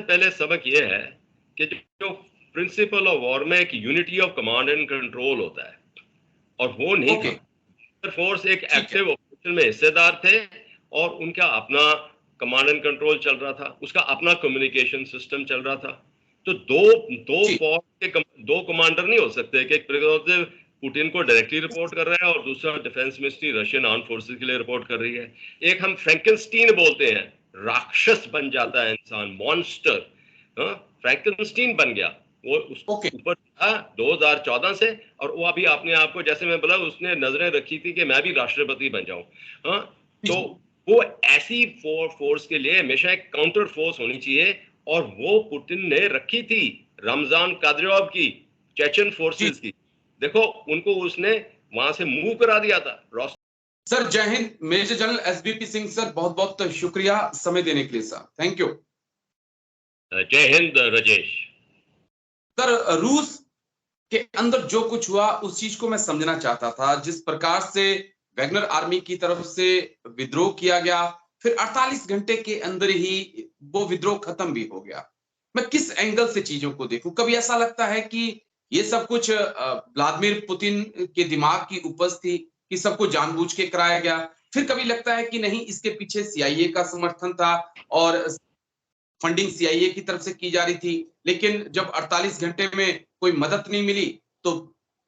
पहले सबक ये है कि जो प्रिंसिपल ऑफ वॉर में एक unity of command and control होता है, और वो नहीं था। फोर्स एक एक्टिव ऑपरेशन में हिस्सेदार थे और उनका अपना कमांड एंड कंट्रोल चल रहा था, उसका अपना कम्युनिकेशन सिस्टम चल रहा था। तो दो फोर्स के दो कमांडर नहीं हो सकते कि एक पुतिन को डायरेक्टली रिपोर्ट कर रहा है और दूसरा defence ministry Russian arm forces के लिए रिपोर्ट कर रही है। एक हम फ्रैंकेनस्टीन बोलते हैं, राक्षस बन जाता है इंसान, मॉन्स्टर। फ्रैंकेनस्टीन बन गया वो, उसको ऊपर था 2014 से, और वो अभी अपने आप को, जैसे मैं बोला, उसने नजरें रखी थी कि मैं भी राष्ट्रपति बन जाऊं। हाँ, तो वो ऐसी फोर्स के लिए हमेशा एक काउंटर फोर्स होनी चाहिए, और वो पुतिन ने रखी थी रमजान कादिरोव की, चेचन फोर्सेस की। देखो, उनको उसने वहां से मूव करा दिया था। सर जय हिंद, major general SBP Singh sir, बहुत बहुत शुक्रिया समय देने के लिए सर, थैंक यू। जय हिंद राजेश। सर, रूस के अंदर जो कुछ हुआ उस चीज को मैं समझना चाहता था, जिस प्रकार से वैगनर आर्मी की तरफ से विद्रोह किया गया, फिर 48 घंटे के अंदर ही वो विद्रोह खत्म भी हो गया। मैं किस एंगल से चीजों को देखूं? कभी ऐसा लगता है कि ये सब कुछ व्लादिमीर पुतिन के दिमाग की उपज थी, कि सबको जानबूझ के कराया गया। फिर कभी लगता है कि नहीं, इसके पीछे सीआईए का समर्थन था और फंडिंग सीआईए की तरफ से की जा रही थी। लेकिन जब 48 घंटे में कोई मदद नहीं मिली तो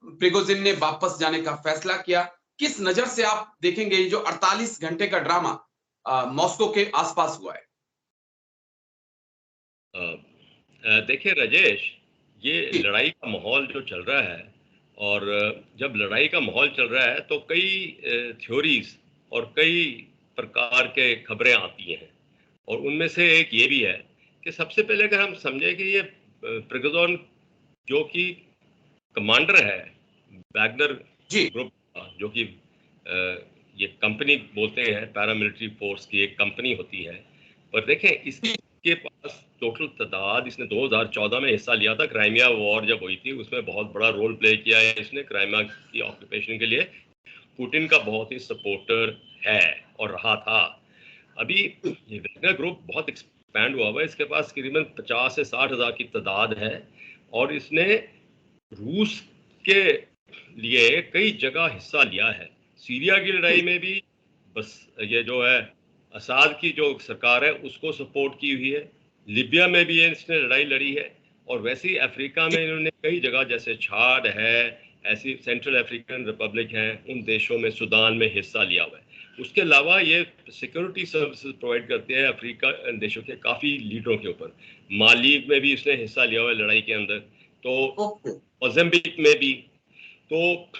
प्रिगोजिन ने वापस जाने का फैसला किया। किस नजर से आप देखेंगे जो 48 घंटे का ड्रामा मॉस्को के आसपास हुआ है? देखिए राजेश, ये लड़ाई का माहौल जो चल रहा है, और जब लड़ाई का माहौल चल रहा है तो कई थ्योरीज और कई प्रकार के खबरें आती हैं, और उनमें से एक ये भी है कि सबसे पहले अगर हम समझें कि ये प्रिगोजिन जो कि कमांडर है वैगनर ग्रुप का, जो कि ये कंपनी बोलते हैं, पैरामिलिट्री फोर्स की एक कंपनी होती है, पर देखें इसके पास टोटल तादाद, इसने 2014 में हिस्सा लिया था, क्राइमिया वॉर जब हुई थी उसमें बहुत बड़ा रोल प्ले किया है इसने क्राइमिया की ऑक्यूपेशन के लिए। पुतिन का बहुत ही सपोर्टर है और रहा था। अभी ये वैगनर ग्रुप बहुत एक्सपैंड हुआ है, इसके पास करीबन 50 से 60 हज़ार की तादाद है, और इसने रूस के लिए कई जगह हिस्सा लिया है। सीरिया की लड़ाई में भी बस ये जो है असाद की जो सरकार है उसको सपोर्ट की हुई है, लिबिया में भी इसने लड़ाई लड़ी है, और वैसे ही अफ्रीका में इन्होंने कई जगह, जैसे छाड है, ऐसी सेंट्रल अफ्रीकन रिपब्लिक हैं, उन देशों में, सूडान में हिस्सा लिया हुआ है। उसके अलावा ये सिक्योरिटी सर्विसेज प्रोवाइड करते हैं अफ्रीका देशों के काफ़ी लीडरों के ऊपर। माली में भी इसने हिस्सा लिया हुआ है लड़ाई के अंदर, तो मोज़ाम्बिक में भी। तो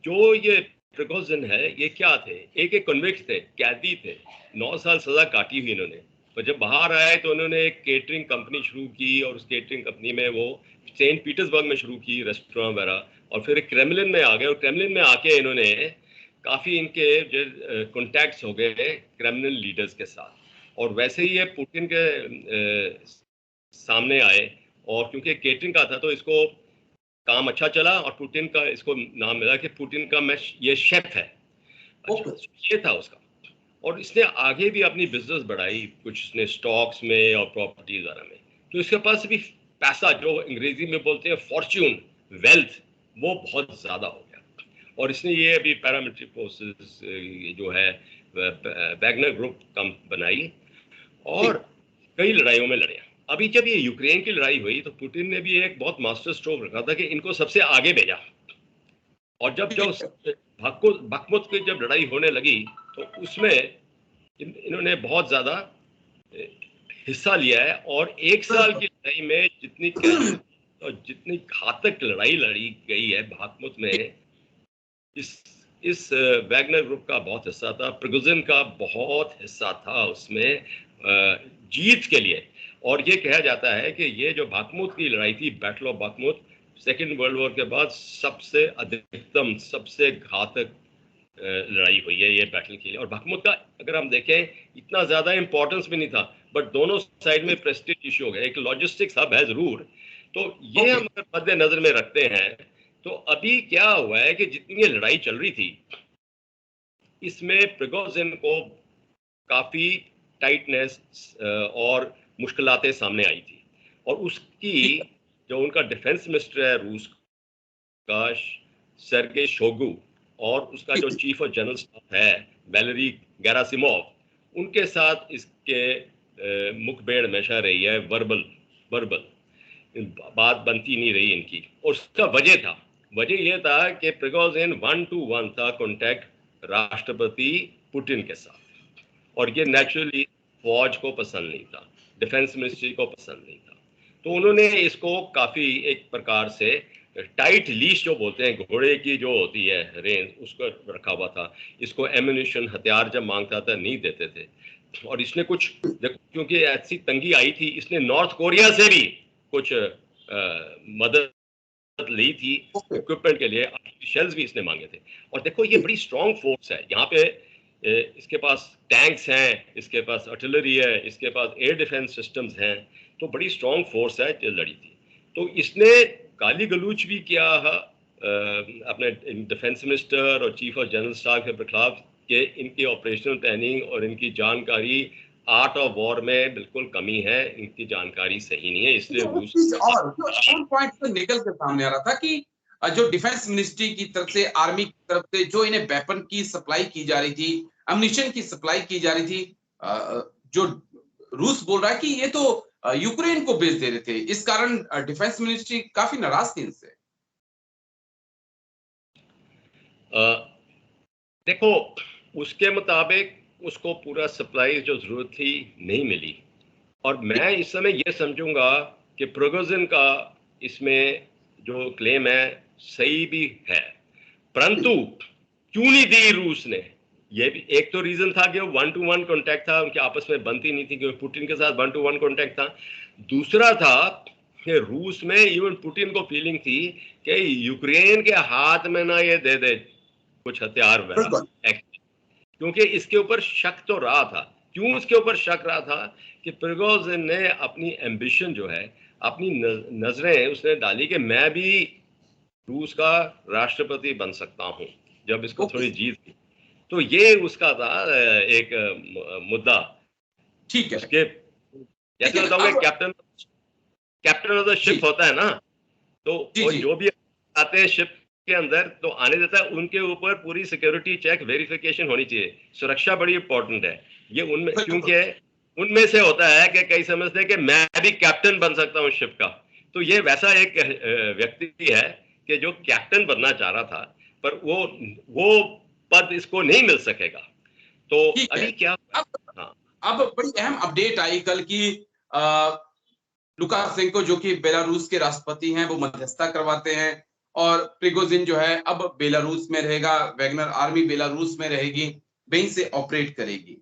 जो ये प्रिगोजिन है, ये क्या थे? एक कन्विक्ट थे, कैदी थे, 9 साल सजा काटी हुई इन्होंने, पर जब बाहर आए तो उन्होंने एक केटरिंग कंपनी शुरू की, और उस केटरिंग कंपनी में वो सेंट पीटर्सबर्ग में शुरू की रेस्टोरेंट वगैरह, और फिर क्रेमलिन में आ गए, और क्रेमलिन में आके इन्होंने काफ़ी इनके जो कॉन्टैक्ट्स हो गए क्रेमलिन लीडर्स के साथ, और वैसे ही ये पुतिन के सामने आए, और क्योंकि केटरिंग का था तो इसको काम अच्छा चला, और पुतिन का इसको नाम मिला कि पुतिन का मैं ये शेफ है। अच्छा, ये था उसका, और इसने आगे भी अपनी बिजनेस बढ़ाई, कुछ इसने स्टॉक्स में और प्रॉपर्टीज वगैरह में। तो इसके पास भी पैसा, जो अंग्रेजी में बोलते हैं फॉर्च्यून, वेल्थ, वो बहुत ज्यादा हो गया। और इसने ये अभी पैरामिलिट्री फोर्सेस जो है वैगनर ग्रुप कम बनाई, और कई लड़ाइयों में लड़े। अभी जब ये यूक्रेन की लड़ाई हुई तो पुतिन ने भी एक बहुत मास्टर स्ट्रोक रखा था कि इनको सबसे आगे भेजा, और जब जो बखमुत की जब लड़ाई होने लगी तो उसमें इन्होंने बहुत ज्यादा हिस्सा लिया है, और एक साल की लड़ाई में जितनी कैजुअल और जितनी घातक लड़ाई लड़ी गई है बाखमुत में, इस वैगनर ग्रुप का बहुत हिस्सा था, प्रिगोजिन का बहुत हिस्सा था उसमें जीत के लिए। और ये कहा जाता है कि ये जो बाखमुत की लड़ाई थी, battle of Bakhmut, second world war के बाद सबसे अधिकतम, सबसे घातक लड़ाई हुई है ये बैटल की। और बाखमुत का अगर हम देखें, इतना ज़्यादा इंपॉर्टेंस भी नहीं था, बट दोनों साइड में प्रेस्टीज इशू हो गया, एक लॉजिस्टिक्स हब है ज़रूर। तो ये हम अगर मद्देनजर में रखते हैं तो अभी क्या हुआ है कि जितनी ये लड़ाई चल रही थी, इसमें प्रिगोजिन को काफ़ी टाइटनेस और मुश्किलातें सामने आई थी। और उसकी जो उनका डिफेंस मिनिस्टर है रूस का, सर्गेई शोगु, और उसका जो चीफ ऑफ जनरल स्टाफ है वैलेरी गेरासिमोव, उनके साथ इसके मुखभेड़ हमेशा रही है, वर्बल बात बनती नहीं रही इनकी। और उसका वजह यह था कि प्रिगोजिन 1-to-1 था कांटेक्ट राष्ट्रपति पुतिन के साथ, और ये नेचुरली फौज को पसंद नहीं था, डिफेंस मिनिस्ट्री को पसंद नहीं था। तो उन्होंने इसको काफी एक प्रकार से टाइट लीश जो बोलते हैं, घोड़े की जो होती है रेंज, उसको रखा हुआ था। इसको एम्यूनिशन, हथियार जब मांगता था नहीं देते थे। और इसने कुछ देखो, क्योंकि ऐसी तंगी आई थी, इसने नॉर्थ कोरिया से भी कुछ मदद ली थी इक्विपमेंट के लिए, शेल्स भी इसने मांगे थे। और देखो ये बड़ी स्ट्रॉन्ग फोर्स है यहाँ पे, इसके पास टैंक्स हैं, इसके पास आर्टिलरी है, इसके पास एयर डिफेंस सिस्टम्स हैं, तो बड़ी स्ट्रॉन्ग फोर्स है जो लड़ी थी। तो इसने गाली गलूच भी किया अपने डिफेंस मिनिस्टर और चीफ ऑफ जनरल स्टाफ के खिलाफ कि इनकी ऑपरेशनल प्लानिंग और इनकी जानकारी आर्ट ऑफ वॉर में बिल्कुल कमी है, इनकी जानकारी सही नहीं है, इसलिए रूस और पॉइंट तो निकल के सामने आ रहा था कि जो डिफेंस मिनिस्ट्री की तरफ से, आर्मी की तरफ से जो इन्हें वेपन की सप्लाई की जा रही थी, अम्यूनिशन की सप्लाई की जा रही थी, जो रूस बोल रहा है कि ये तो यूक्रेन को बेच दे रहे थे, इस कारण डिफेंस मिनिस्ट्री काफी नाराज थी इनसे। देखो उसके मुताबिक उसको पूरा सप्लाई जो जरूरत थी नहीं मिली, और मैं इस समय ये समझूंगा कि प्रिगोजिन का इसमें जो क्लेम है सही भी है, परंतु क्यों नहीं दी रूस ने? ये भी एक तो रीजन था कि वो 1-to-1 कांटेक्ट था, उनके आपस में बनती नहीं थी, क्योंकि पुतिन के साथ 1-to-1 कांटेक्ट था। दूसरा था कि रूस में इवन पुतिन को फीलिंग थी कि यूक्रेन के हाथ में ना ये दे दे कुछ हथियार वगैरह, क्योंकि इसके ऊपर शक तो रहा था। क्यों इसके ऊपर शक रहा था? कि प्रिगोजिन ने अपनी एम्बिशन जो है, अपनी नजरें उसने डाली कि मैं भी रूस का राष्ट्रपति बन सकता हूं जब इसको थोड़ी जीत थी। तो ये उसका था एक मुद्दा। ठीक है, उसके जैसे बताऊंगा, कैप्टन ऑफ द शिप होता है ना, तो वो जो भी आते हैं शिप के अंदर तो आने देता है, उनके ऊपर पूरी सिक्योरिटी चेक वेरिफिकेशन होनी चाहिए। सुरक्षा बड़ी इंपॉर्टेंट है ये उनमें, क्योंकि उनमें से होता है कि कई समझते हैं कि मैं भी कैप्टन बन सकता हूं शिप का। तो ये वैसा एक व्यक्ति है कि जो कैप्टन बनना चाह रहा था, पर वो पद इसको नहीं मिल सकेगा। तो अभी क्या अब बड़ी अहम अपडेट आई कल की, लुकाशेंको जो कि बेलारूस के राष्ट्रपति हैं, वो मध्यस्थता करवाते हैं, और प्रिगोजिन जो है अब बेलारूस में रहेगा, वैगनर आर्मी बेलारूस में रहेगी, वहीं से ऑपरेट करेगी।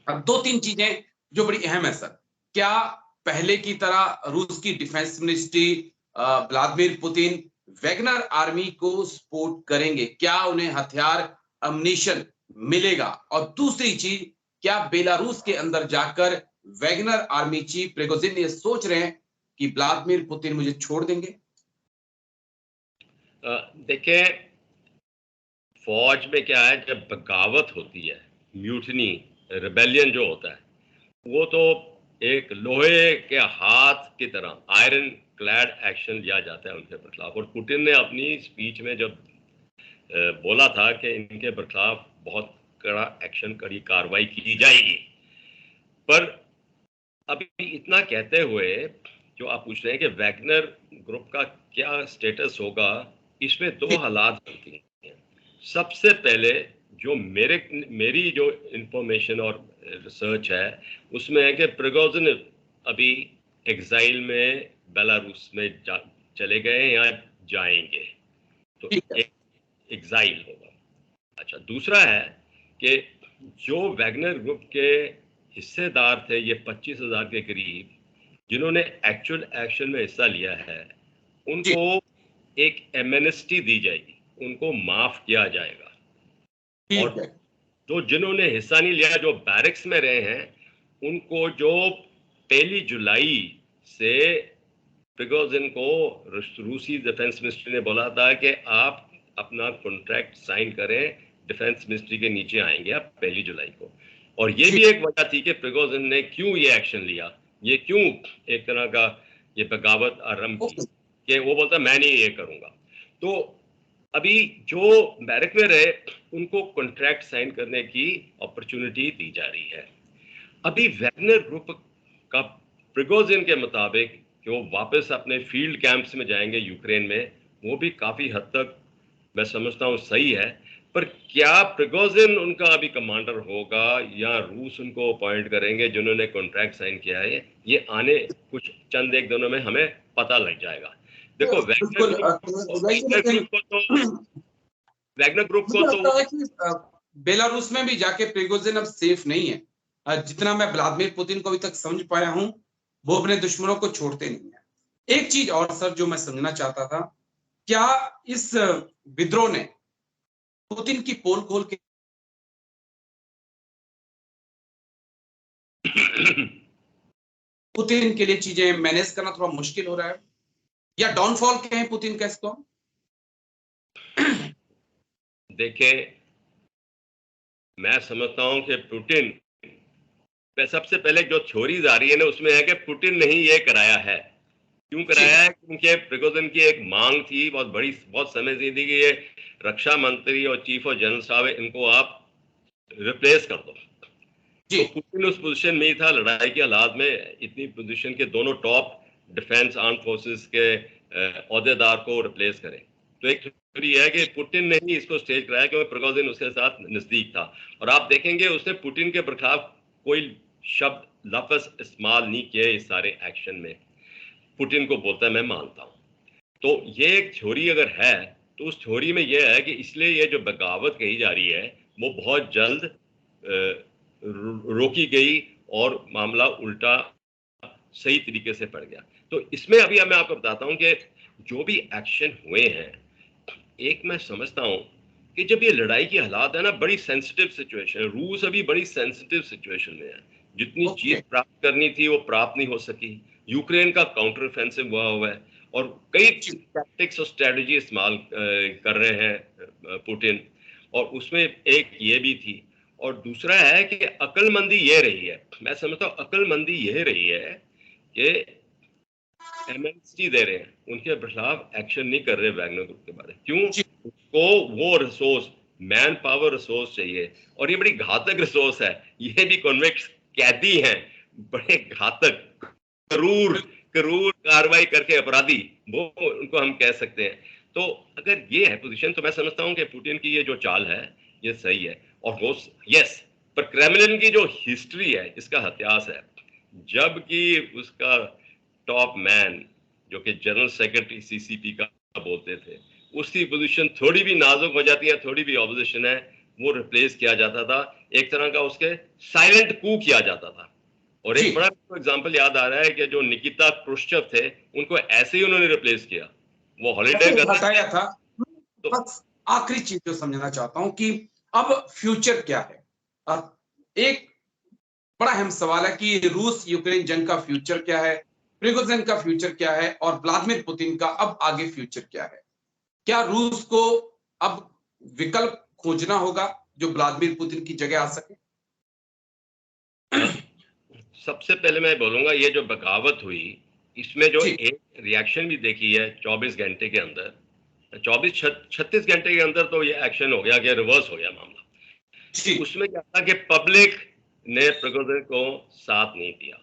अब 2-3 चीजें जो बड़ी अहम है सर, क्या पहले की तरह रूस की defence ministry, Vladimir Putin Wagner army को सपोर्ट करेंगे? क्या उन्हें हथियार, अम्यूनिशन मिलेगा? और दूसरी चीज, क्या बेलारूस के अंदर जाकर वैगनर आर्मी चीफ प्रिगोजिन ये सोच रहे हैं कि व्लादिमीर पुतिन मुझे छोड़ देंगे? देखिए, फौज में क्या है, जब बगावत होती है, म्यूटनी, रिबेलियन जो होता है, वो तो एक लोहे के हाथ की तरह आयरन क्लैड एक्शन लिया जाता है उनके खिलाफ। और पुतिन ने अपनी स्पीच में जब बोला था कि इनके खिलाफ बहुत कड़ा एक्शन, कड़ी कार्रवाई की जाएगी, पर अभी इतना कहते हुए जो आप पूछ रहे हैं कि वैगनर ग्रुप का क्या स्टेटस होगा, इसमें दो हालात बनती हैं। सबसे पहले जो मेरी जो इंफॉर्मेशन और रिसर्च है उसमें है कि प्रिगोजिन अभी एग्जाइल में बेलारूस में चले गए या जाएंगे, तो एग्जाइल होगा। अच्छा, दूसरा है कि जो वैगनर ग्रुप के हिस्सेदार थे, ये 25,000 के करीब, जिन्होंने एक्चुअल एक्शन में हिस्सा लिया है, उनको एक एमनेस्टी दी जाएगी, उनको माफ किया जाएगा। और जिन्होंने हिस्सा नहीं लिया, जो बैरक्स में रहे हैं, उनको जो 1 जुलाई से प्रिगोजिन को रूसी डिफेंस मिनिस्ट्री ने बोला था कि आप अपना कॉन्ट्रैक्ट साइन करें, डिफेंस मिनिस्ट्री के नीचे आएंगे आप 1 जुलाई को। और ये भी एक वजह थी कि प्रिगोजिन ने क्यों ये एक्शन लिया, ये क्यों एक तरह का ये बगावत आरंभ की कि वो बोलता मैं नहीं ये करूंगा। तो अभी जो बैरक में रहे उनको कॉन्ट्रैक्ट साइन करने की अपॉर्चुनिटी दी जा रही है। अभी वैगनर ग्रुप का प्रिगोजिन के मुताबिक कि वो वापस अपने फील्ड कैंप्स में जाएंगे यूक्रेन में, वो भी काफी हद तक मैं समझता हूँ सही है। पर क्या प्रिगोजिन उनका अभी कमांडर होगा या रूस उनको अपॉइंट करेंगे जिन्होंने कॉन्ट्रैक्ट साइन किया है, ये आने कुछ चंद एक दिनों में हमें पता लग जाएगा। देखो बिल्कुल वैगनर ग्रुप को मुझे तो लगता है कि बेलारूस में भी जाके प्रिगोजिन अब सेफ नहीं है। जितना मैं व्लादिमीर पुतिन को अभी तक समझ पाया हूं, वो अपने दुश्मनों को छोड़ते नहीं है। एक चीज और सर जो मैं समझना चाहता था, क्या इस विद्रोह ने पुतिन की पोल खोल के पुतिन के लिए चीजें मैनेज करना थोड़ा मुश्किल हो रहा है, या डाउनफॉल कहें पुतिन का इसको? देखिए, मैं समझता हूं कि पुतिन सबसे पहले जो थ्योरीज आ रही है ना उसमें है कि पुतिन ने ही ये कराया है। क्यों कराया है? क्योंकि प्रिगोजिन की एक मांग थी बहुत बड़ी, बहुत समय से थी कि ये रक्षा मंत्री और चीफ ऑफ जनरल स्टाफ है, इनको आप रिप्लेस कर दो। तो पुतिन उस पोजीशन में ही था लड़ाई के हालात में, इतनी पोजीशन के दोनों टॉप डिफेंस आर्म फोर्सेस के ओहदेदार को रिप्लेस करें। तो एक थ्योरी है कि पुतिन ने ही इसको स्टेज कराया क्योंकि प्रिगोजिन उसके साथ नजदीक था। और आप देखेंगे उसने पुतिन के खिलाफ कोई शब्द लफ्ज इस्तेमाल नहीं किए इस सारे एक्शन में। पुतिन को बोलता है मैं मानता हूं। तो ये एक थ्योरी अगर है तो उस थ्योरी में यह है कि इसलिए ये जो बगावत कही जा रही है वो बहुत जल्द रोकी गई और मामला उल्टा सही तरीके से पड़ गया। तो इसमें अभी मैं आपको बताता हूं कि जो भी एक्शन हुए हैं, एक मैं समझता हूं कि जब ये लड़ाई की हालात है ना, बड़ी सेंसिटिव सिचुएशन है। रूस अभी बड़ी सेंसिटिव सिचुएशन में है। जितनी चीज प्राप्त करनी थी वो प्राप्त नहीं हो सकी। यूक्रेन का काउंटर ऑफेंसिव हुआ है और कई टैक्टिक्स और स्ट्रेटजी इस्तेमाल कर रहे हैं पुतिन, और उसमें एक ये भी थी। और दूसरा है कि अक्लमंदी ये रही है, मैं समझता हूँ अक्लमंदी ये रही है कि एमएनसी दे रहे हैं, उनके खिलाफ एक्शन नहीं कर रहे वैगनर ग्रुप के बारे में। क्यों? उसको वो रिसोर्स, मैन पावर रिसोर्स चाहिए, और ये बड़ी घातक रिसोर्स है। ये भी कॉन्विक्ट कैदी हैं, बड़े घातक क्रूर कार्रवाई करके अपराधी, वो उनको हम कह सकते हैं। तो अगर ये है पोजीशन तो मैं समझता हूं कि पुतिन की ये जो चाल है ये सही है। और वो यस, पर क्रेमलिन की जो हिस्ट्री है, इसका इतिहास है, जबकि उसका टॉप मैन जो कि जनरल सेक्रेटरी सीसीपी का बोलते थे, उसकी पोजीशन थोड़ी भी नाजुक हो जाती है, थोड़ी भी ऑपोजिशन है, वो रिप्लेस किया जाता था। एक तरह का उसके साइलेंट कू किया जाता था। और एक बड़ा एग्जांपल याद आ रहा है कि जो निकिता क्रुश्चेव थे, उनको ऐसे ही उन्होंने रिप्लेस किया, वो हॉलिडे हटाया था। तो बस आखिरी चीज जो समझना चाहता हूं कि अब फ्यूचर क्या है। एक बड़ा अहम सवाल है कि रूस यूक्रेन जंग का फ्यूचर क्या है, प्रिगोजिन का फ्यूचर क्या है, और व्लादिमीर पुतिन का अब आगे फ्यूचर क्या है। क्या रूस को अब विकल्प खोजना होगा जो व्लादिमीर पुतिन की जगह आ सके? सबसे पहले मैं बोलूंगा ये जो बगावत हुई, इसमें जो एक रिएक्शन भी देखी है 24 घंटे के अंदर, 36 घंटे के अंदर तो ये एक्शन हो गया कि रिवर्स हो गया मामला। उसमें क्या था कि पब्लिक ने प्रिगोजिन को साथ नहीं दिया।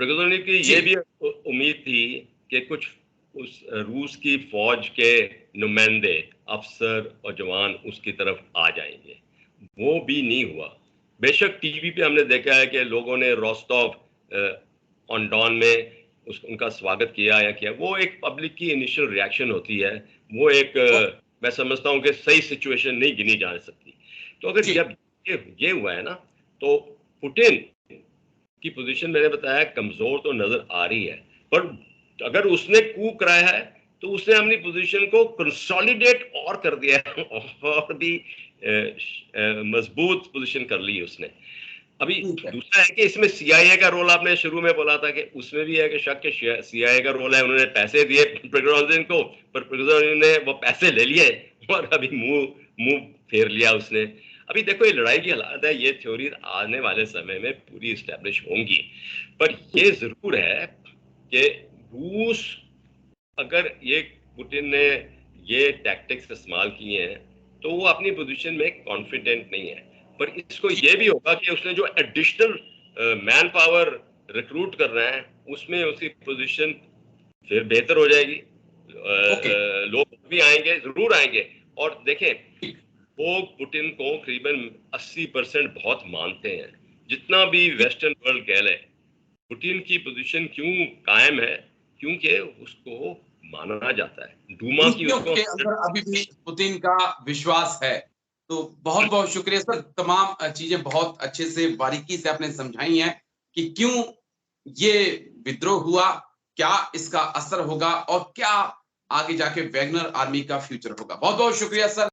प्रिगोजिन की ये भी उम्मीद थी कि कुछ उस रूस की फौज के नुमाइंदे, अफसर और जवान उसकी तरफ आ जाएंगे, वो भी नहीं हुआ। बेशक टीवी पे हमने देखा है कि लोगों ने रोस्टोव ऑन डॉन में उनका स्वागत किया या किया, वो एक पब्लिक की इनिशियल रिएक्शन होती है, वो एक मैं समझता हूं कि सही सिचुएशन नहीं गिनी जा सकती। तो अगर जब ये हुआ है ना, तो पुतिन की पोजीशन मैंने बताया कमजोर तो नजर आ रही है, पर अगर उसने कू कराया है तो उसने अपनी पोजीशन को कंसोलिडेट और कर दिया है और भी मजबूत पोजीशन कर ली उसने। अभी दूसरा है कि इसमें सीआईए का रोल आपने शुरू में बोला था कि उसमें भी है कि शक के सीआईए का रोल है। उन्होंने पैसे दिए प्रिगोजिन को, पर प्रिगोजिन ने वो पैसे ले लिए और अभी मुंह फेर लिया उसने। अभी देखो ये लड़ाई की हालात है, ये थ्योरीज आने वाले समय में पूरी इस्टेब्लिश होंगी, पर ये जरूर है कि रूस, अगर ये पुतिन ने ये टैक्टिक्स इस्तेमाल किए हैं तो वो अपनी पोजीशन में कॉन्फिडेंट नहीं है, पर इसको ये भी होगा कि उसने जो एडिशनल मैन पावर रिक्रूट कर रहे हैं उसमें उसकी पोजीशन फिर बेहतर हो जाएगी। ओके। लोग भी आएंगे, जरूर आएंगे। और देखें, लोग पुतिन को करीबन 80% बहुत मानते हैं। जितना भी वेस्टर्न वर्ल्ड कह ले, पुतिन की पोजीशन क्यों कायम है, क्योंकि उसको माना जाता है, डूमा की रूसियों उसको के अंदर अभी भी पुतिन का विश्वास है। तो बहुत बहुत शुक्रिया सर, तमाम चीजें बहुत अच्छे से बारीकी से आपने समझाई हैं कि क्यों ये विद्रोह हुआ, क्या इसका असर होगा और क्या आगे जाके वैगनर आर्मी का फ्यूचर होगा। बहुत बहुत शुक्रिया सर।